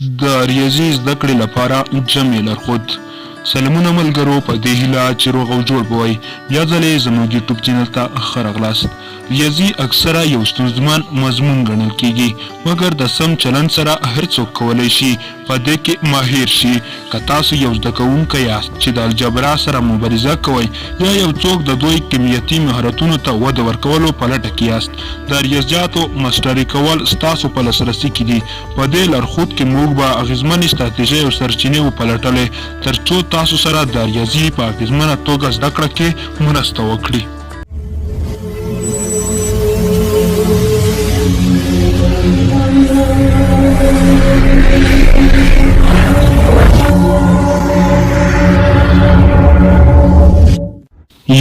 د ریاضي زده کړې لپاره جمع لارښود. سلامونه ملګرو، په دې هیله چې روغ او جوړ به وئ. بیا ځلې زموږ یوټیوب چینل ته ښه راغلاست. ریاضي اکثره یو ستونزمن مضمون ګڼل کیږي، مګر د سم چلند سره هر څوک کولی شي په دې کې ماهر شي. که تاسو یو زده کوونکی یاست چې د الجبرا سره مبارزه کوئ، یا یو څوک د دوی کمیتي مهارتونو ته وده ورکولو په لټه کې یاست، د ریاضیاتو ماسټري کول ستاسو په لاسرسي کې دي. په دې لارښود کې موږ به اغیزمنې ستراتیژۍ او سرچینې وپلټلې تر څو تاسو سره د ریاضي په اغیزمنه توګه زده کړه کې مرسته وکړي.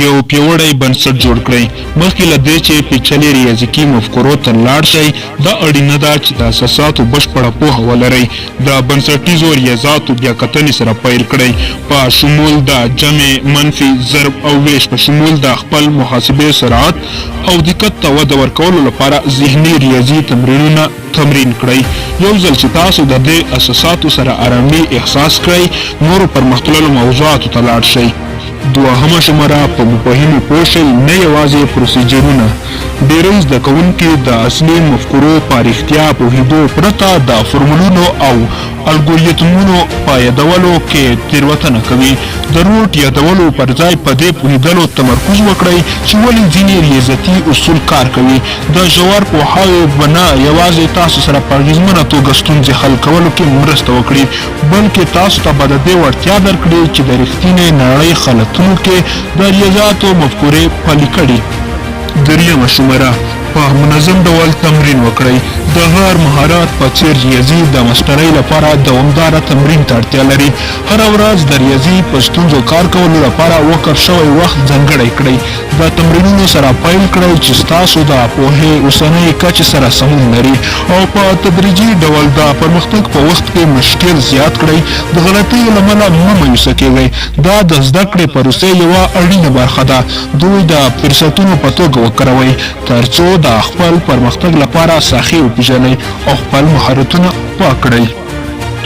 یو پیاوړی بنسټ جوړ کړئ. مخکې له دې چې پیچلې ریاضیکي مفکورو ته لاړ شئ، دا اړینه ده چې د اساساتو بشپړه پوهه ولرئ. د بنسټیزو ریاضیاتو بیاکتنې سره پیل کړئ، په شمول د جمع، منفي، ضرب او ویش، په شمول د خپل محاسبې سرعت او دقت ته وده ورکولو لپاره ذهني ریاضي تمرینونه تمرین کړئ. یو ځل چې تاسو د دې اساساتو سره آرامي احساس کړئ، نورو پرمختللو موضوعاتو ته لاړ شئ. دوهمه شمره، په مفاهیمو پوه شئ، نه یوازې پروسیجرونه. ډېری زده کوونکي د اصلي مفکورو په رښتیا پوهېدو پرته د فورمولونو او الګوریتمونو په یادولو کې تېروتنه کوي. د روټ یادولو پر ځای په دې پوهېدلو تمرکز وکړئ چې ولې ځینې ریاضیاتي اصول کار کوي. د ژور پوهاوی به نه یوازې تاسو سره په اغېزمنه توګه ستونزې حل کولو کې مرسته وکړي، بلکې تاسو ته به د دې وړتیا درکړي چې د رښتینې نړۍ خلطونو کې د ریاضیاتو مفکورې پلي کړي. دریمه شمره، په منظم ډول تمرین وکړئ. د هر مهارت په څیر ریاضي د ماسټرۍ لپاره دوامداره تمرین ته اړتیا لري. هره ورځ د ریاضي په ستونزو کار کولو لپاره وقف شوی وخت ځانګړی کړئ. د تمرینونو سره پیل کړئ چې ستاسو د پوهې اوسنۍ کچې سره سمون لري، او په تدریجي ډول د پرمختګ په وخت کې مشکل زیات کړئ. د غلطیو له امله مه مایوسه کیږئ، دا د زده کړې پروسې یوه اړینه برخه ده. دوی د فرصتونو په توګه وکاروئ تر څو د خپل پرمختګ لپاره ساحې وپېژنئ او خپل مهارتونه پاک کړئ.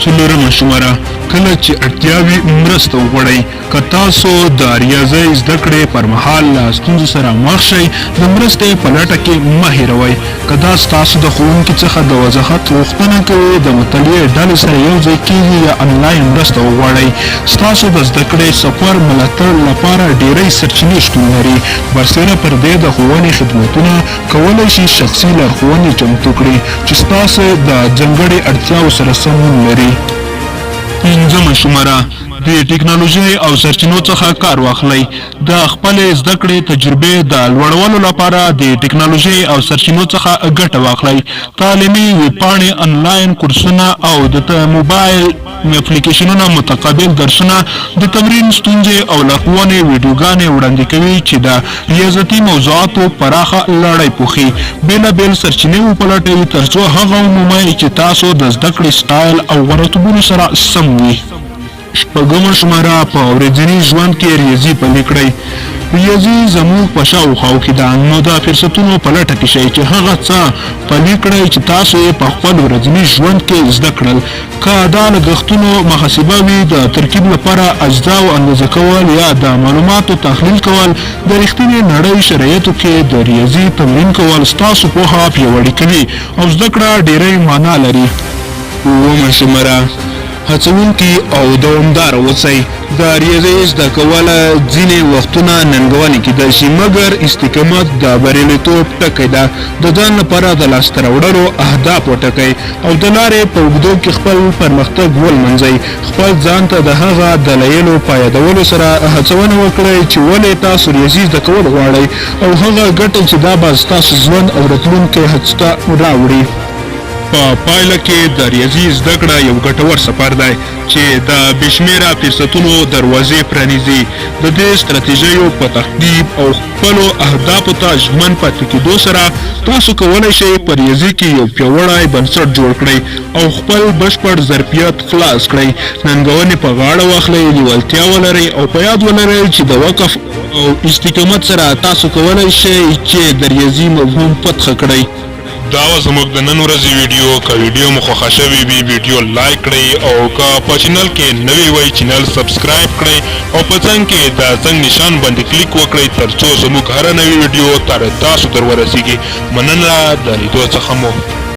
څلورمه شمره، کله چې اړتیا وي مرسته وغواړئ. که تاسو د ریاضۍ زده کړې پر مهال له ستونزو سره مخ شئ، د مرستې په لټه کې مه هېروئ. که دا ستاسو د ښوونکي څخه د وضاحت غوښتنه کوي، د مطالعې ډلې سره یو ځای کېږي، یا انلاین مرسته وغواړئ. ستاسو د زده کړې سفر ملاتړ لپاره ډېری سرچینې شتون لري. برسېره پر دې د ښوونې خدمتونه کولی شي شخصي لارښوونې چمتو کړي چې ستاسو د ځانګړې اړتیاو سره سمون لري. پنځمه شمره، د ټکنالوژۍ او سرچینو څخه کار واخلئ. د خپلې زده کړې تجربې د لوړولو لپاره د ټکنالوژۍ او سرچینو څخه ګټه واخلئ. تعلیمي ویبپاڼې، انلاین کورسونه او د موبایل اپلیکیشنونه متقابل درسونه، د تمرین ستونزې او لارښوونې ویډیوګانې وړاندې کوي چې د ریاضیاتي موضوعاتو پراخه لړۍ پوښي. بېلابېل سرچینې وپلټئ تر څو هغه ومومئ چې تاسو د زده کړې سټایل او غړتوبونو سره سم وي. شپږمه شمره، په ورځني ژوند کې ریاضي پلي کړئ. ریاضي زموږ په شاوخوا کې ده، نو د فرصتونو په لټه کې شئ چې هغه څه پلي کړئ چې تاسو یې په خپل ورځني ژوند کې زده کړل. که دا لګښتونو محاسبه وي، د ترکیب لپاره اجزاو اندازه کول، یا د معلوماتو تحلیل کول، د رښتینې نړۍ شرایطو کې د ریاضي تمرین کول ستاسو پوهه پیاوړې کوي او زده کړه ډېرې معنا لري. اوومه شمره، هڅونکي او دوامدار اوسئ. د ریاضۍ زده کول ځینې وختونه ننګونې کیدای شي، مګر استقامت د بریالیتوب ټکی ده. د ځان لپاره د لاسته راوړلو اهداف وټاکئ او د لارې په اوږدو کې خپل پرمختګ ولمنځئ. خپل ځان ته د هغه دلایلو په یادولو سره هڅونه وکړئ چې ولې تاسو ریاضي زده کول غواړئ، او هغه ګټئ چې دا به ستاسو ژوند او راتلونکی هڅه راوړي. په پایله کې د ریاضي زده کړه یو ګټور سفر دی چې د بېشمېره فرصتونو دروازې پرانیزي. د دې ستراتیژیو په تعقیب او خپلو اهدافو ته ژمن پاتې کېدو سره تاسو کولی شئ په ریاضي کې یو پیاوړی بنسټ جوړ کړئ او خپل بشپړ ظرفیت خلاص کړئ. ننګونې په غاړه واخلئ، لیوالتیا ولرئ او په یاد ولرئ چې د وقف او استقامت سره تاسو کولی شئ چې د ریاضي مفهوم فتح کړئ. دا و زموږ د نن ورځې ویډیو. که ویډیو مو خوښه شوې وي ویډیو لایک کړئ او که په چینل کې نوی وئ چینل سبسکرایب کړئ او په څنګ کې د زنګ نشان باندې کلیک وکړئ ترڅو زموږ هره نوې ویډیو تاسو در ورسیږي. مننه د لیدو څخه مو